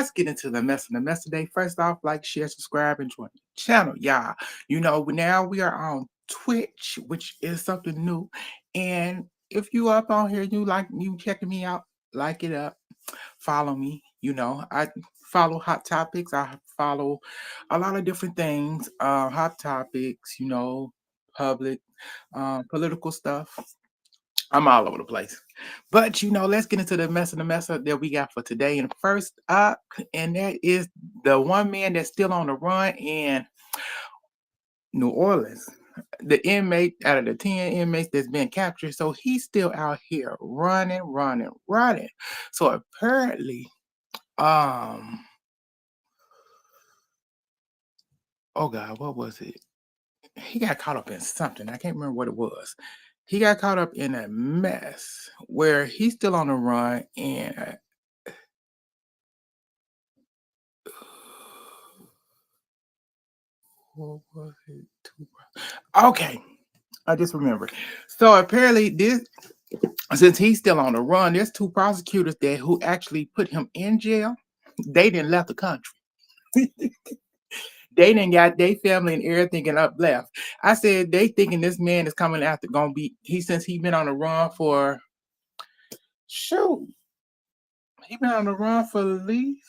let's get into the mess of the mess today. First off, like, share, subscribe, and join the channel, y'all. Now we are on Twitch, which is something new. And if you up on here, you checking me out, like it up, follow me. I follow hot topics. I follow a lot of different things. Hot topics, public, political stuff. I'm all over the place. But let's get into the mess of the mess up that we got for today. And first up, and that is the one man that's still on the run in New Orleans. The inmate out of the 10 inmates that's been captured. So he's still out here running, running, running. So apparently, oh God, what was it? He got caught up in something. I can't remember what it was. He got caught up in a mess where he's still on the run and what was it? Okay, I just remembered. So apparently, since he's still on the run, there's two prosecutors there who actually put him in jail. They didn't left the country. They didn't got their family and everything and up left. I said they thinking this man is coming after gonna be since he been on the run for shoot. He been on the run for at least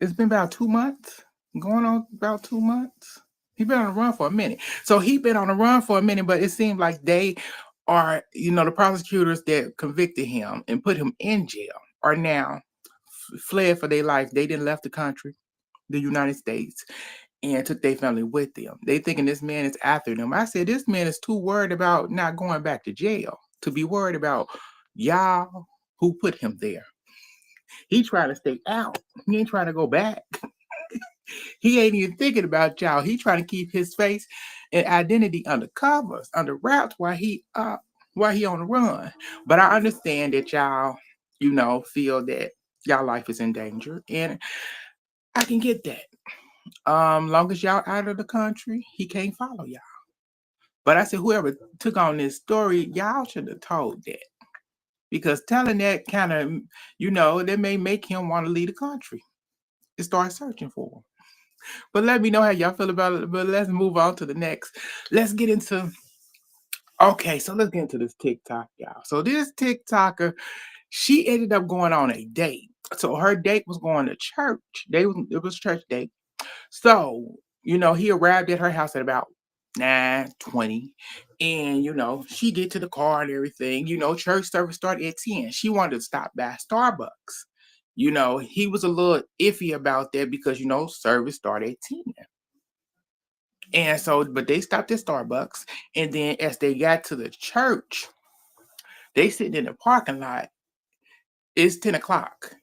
it's been about 2 months. Going on about 2 months. He been on the run for a minute. So he been on the run for a minute, but it seemed like they are, the prosecutors that convicted him and put him in jail are now fled for their life. They didn't left the country, the United States, and took their family with them. They thinking this man is after them. I said, this man is too worried about not going back to jail to be worried about y'all who put him there. He trying to stay out. He ain't trying to go back. He ain't even thinking about y'all. He trying to keep his face and identity under covers, under wraps while he on the run. But I understand that y'all, feel that y'all life is in danger. And I can get that. Long as y'all out of the country, he can't follow y'all. But I said whoever took on this story, y'all should have told that. Because telling that kind of, that may make him want to leave the country and start searching for him. But let me know how y'all feel about it. But let's move on to the next. Let's get into this TikTok, y'all. So this TikToker, she ended up going on a date. So her date was going to church. It was church date. So, he arrived at her house at about 9:20. And she get to the car and everything. Church service started at 10. She wanted to stop by Starbucks. He was a little iffy about that because service started at 10. And so, but they stopped at Starbucks. And then as they got to the church, they sitting in the parking lot. It's 10 o'clock.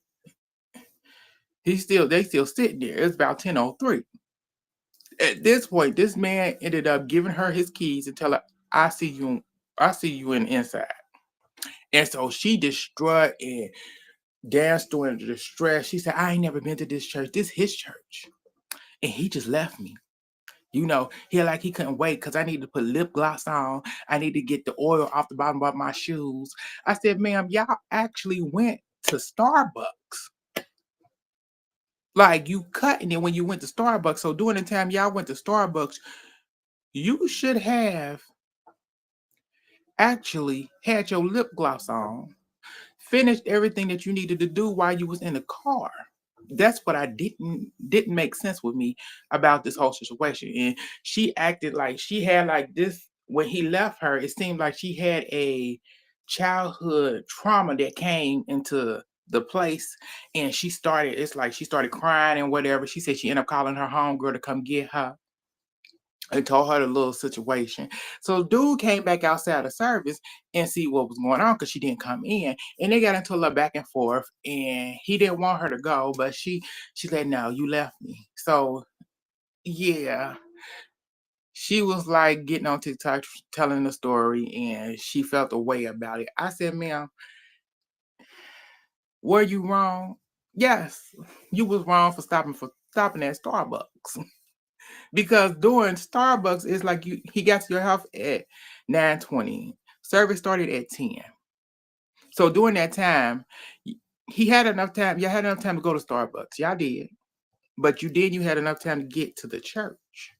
They still sitting there. It's about 10:03. At this point, this man ended up giving her his keys and tell her, I see you in the inside. And so she distraught and danced through into distress. She said, I ain't never been to this church. This is his church. And he just left me. He couldn't wait because I need to put lip gloss on. I need to get the oil off the bottom of my shoes. I said, ma'am, y'all actually went to Starbucks. Like, you cutting it when you went to Starbucks. So during the time y'all went to Starbucks, you should have actually had your lip gloss on, finished everything that you needed to do while you was in the car. That's what I didn't make sense with me about this whole situation. And she acted like she had like this when he left her. It seemed like she had a childhood trauma that came into the place, and it's like she started crying and whatever. She said she ended up calling her homegirl to come get her and told her the little situation. So dude came back outside of service and see what was going on because she didn't come in. And they got into a little back and forth, and he didn't want her to go, but she said, no, you left me. So yeah, she was like getting on TikTok telling the story, and she felt a way about it. I said, ma'am, were you wrong? Yes, you was wrong for stopping at Starbucks. Because during Starbucks, it's like he got to your house at 9:20. Service started at 10. So during that time, y- he had enough time. Y'all had enough time to go to Starbucks. Y'all did. But you had enough time to get to the church.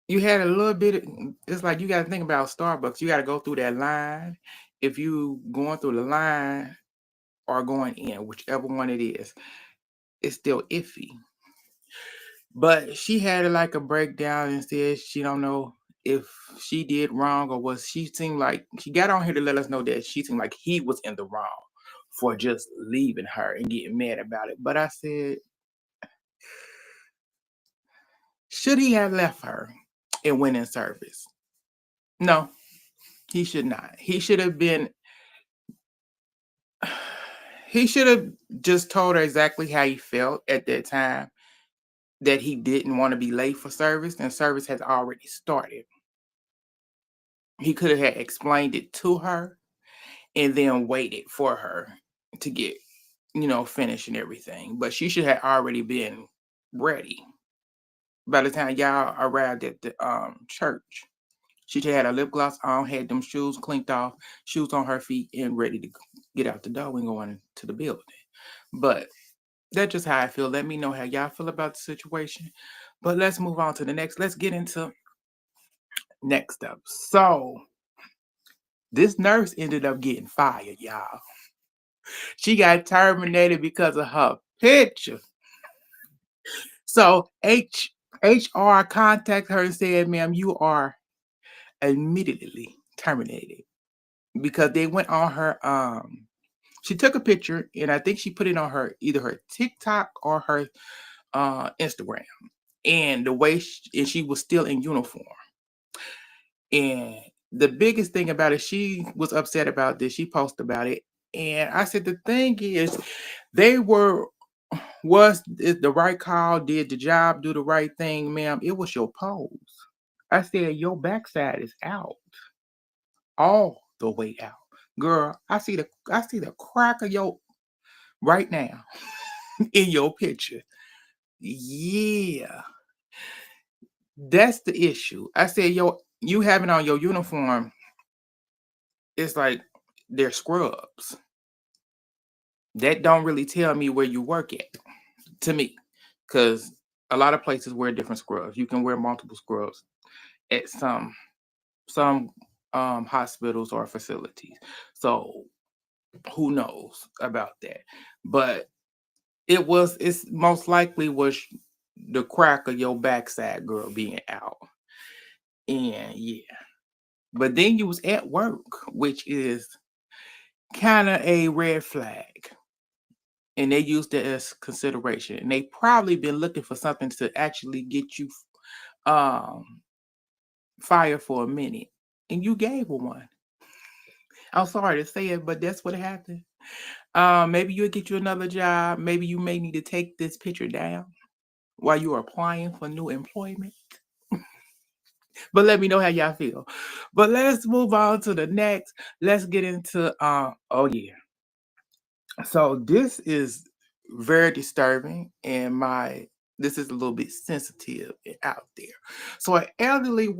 You had a little bit it's like you gotta think about Starbucks. You gotta go through that line. If you going through the line or going in, whichever one it is, it's still iffy. But she had like a breakdown and said she don't know if she did wrong or was she seemed like she got on here to let us know that she seemed like he was in the wrong for just leaving her and getting mad about it. But I said, should he have left her and went in service? No, he should not. He should have just told her exactly how he felt at that time, that he didn't want to be late for service and service has already started. He could have had explained it to her and then waited for her to get, finished and everything. But she should have already been ready by the time y'all arrived at the church. She should have had her lip gloss on, had them shoes cleaned off, shoes on her feet, and ready to get out the door and go into the building. But that's just how I feel. Let me know how y'all feel about the situation. But let's move on to the next. Let's get into next up. So this nurse ended up getting fired, y'all. She got terminated because of her picture. So HR contacted her and said, ma'am, you are immediately terminated because they went on her she took a picture and I think she put it on her either her TikTok or her Instagram. And the way and she was still in uniform. And the biggest thing about it, she was upset about this. She posted about it. And I said, the thing is, they were was it the right call, did the job, do the right thing, ma'am. It was your pose. I said, your backside is out, all the way out. Girl, I see the crack of your right now in your picture. Yeah, that's the issue. I said, yo, you having on your uniform, it's like they're scrubs. That don't really tell me where you work at, to me, because a lot of places wear different scrubs. You can wear multiple scrubs at some hospitals or facilities. So who knows about that? But it's most likely was the crack of your backside, girl, being out. And yeah. But then you was at work, which is kind of a red flag. And they used it as consideration. And they probably been looking for something to actually get you um fired for a minute. And you gave her one. I'm sorry to say it, but that's what happened. Maybe you'll get you another job. Maybe you may need to take this picture down while you're applying for new employment. But let me know how y'all feel. But let's move on to the next. Let's get into oh yeah. So this is very disturbing and my this is a little bit sensitive and out there. So an elderly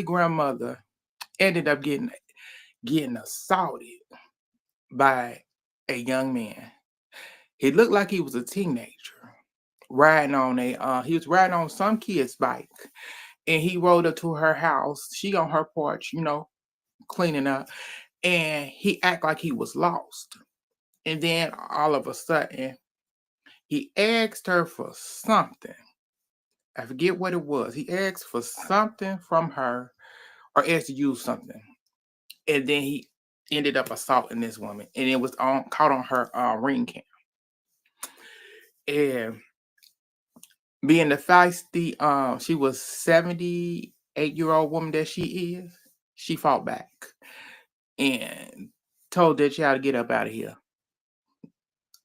grandmother ended up getting assaulted by a young man. He looked like he was a teenager riding on he was riding on some kid's bike and he rode up to her house. She on her porch, cleaning up, and he act like he was lost. And then all of a sudden, he asked her for something. I forget what it was. He asked for something from her or asked to use something. And then he ended up assaulting this woman. And it was caught on her ring cam. And being the feisty, she was 78-year-old woman that she is, she fought back and told that child to get up out of here.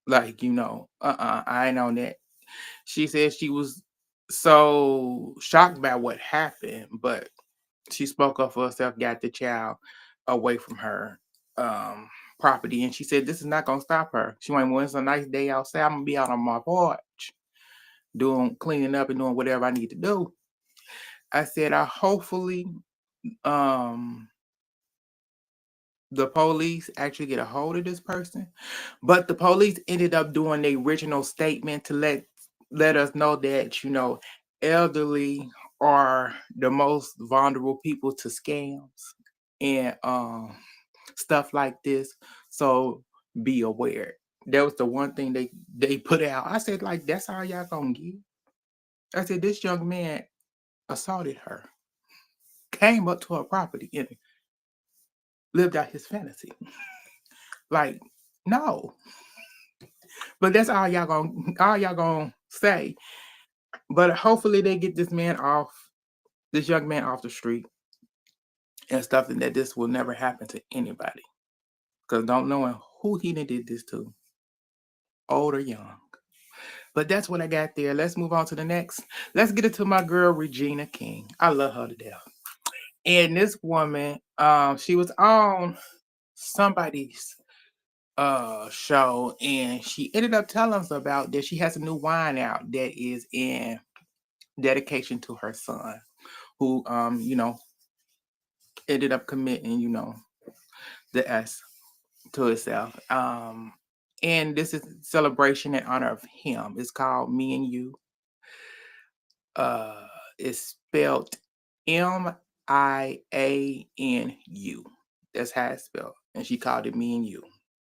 Like, I ain't on that. She said she was so shocked by what happened, but she spoke up for herself, got the child away from her property, and she said this is not gonna stop her. She went, well, it's a nice day outside. I'm gonna be out on my porch doing cleaning up and doing whatever I need to do. I said I hopefully um the police actually get a hold of this person, but the police ended up doing the original statement to let us know that, elderly are the most vulnerable people to scams and stuff like this. So be aware. That was the one thing they put out. I said, like, that's all y'all gonna get. I said, this young man assaulted her, came up to her property and lived out his fantasy. Like, no. But that's all y'all gonna say. But hopefully they get this young man off the street and stuff, and that this will never happen to anybody. Because don't knowing who he done did this to, old or young. But that's what I got there. Let's move on to the next. Let's get into my girl Regina King. I love her to death. And this woman, she was on somebody's show, and she ended up telling us about that she has a new wine out that is in dedication to her son, who ended up committing, the S to itself. And this is celebration in honor of him. It's called Me and You. Uh, it's spelled Mianu. That's how it's spelled, and she called it Me and You.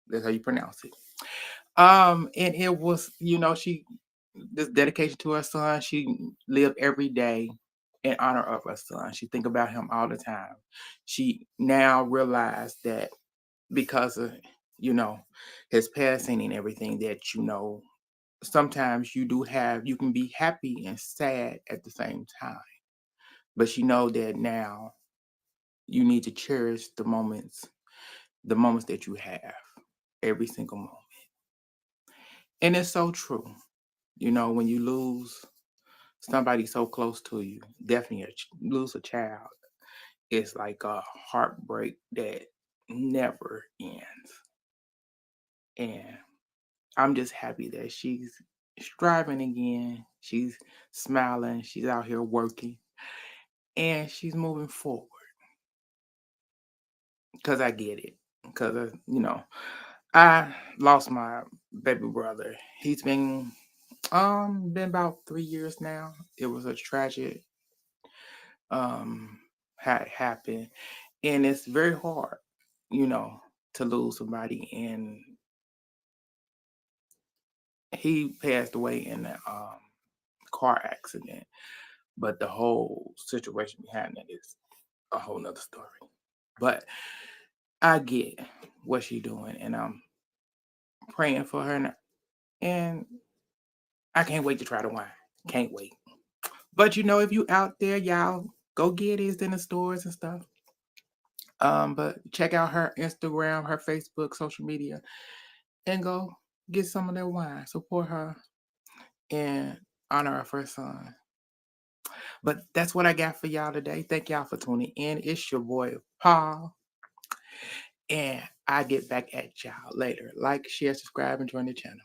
That's how you pronounce it. And it was, she this dedication to her son. She lived every day in honor of her son. She think about him all the time. She now realized that because of you know his passing and everything, that sometimes you can be happy and sad at the same time, but you know that now you need to cherish the moments that you have, every single moment. And it's so true. When you lose somebody so close to you, definitely lose a child, it's like a heartbreak that never ends. And I'm just happy that she's striving again. She's smiling. She's out here working, and she's moving forward. Cause I get it. Cause I lost my baby brother. He's been about 3 years now. It was a tragic had happened, and it's very hard, you know, to lose somebody. And he passed away in a car accident, but the whole situation behind it is a whole nother story. But I get what she's doing, and I'm praying for her, and I can't wait to try the wine. Can't wait. But if you out there, y'all go get it. It's in the stores and stuff. But check out her Instagram, her Facebook, social media, and go get some of that wine. Support her and honor her first son. But that's what I got for y'all today. Thank y'all for tuning in. It's your boy Paul, and I get back at y'all later. Like, share, subscribe, and join the channel.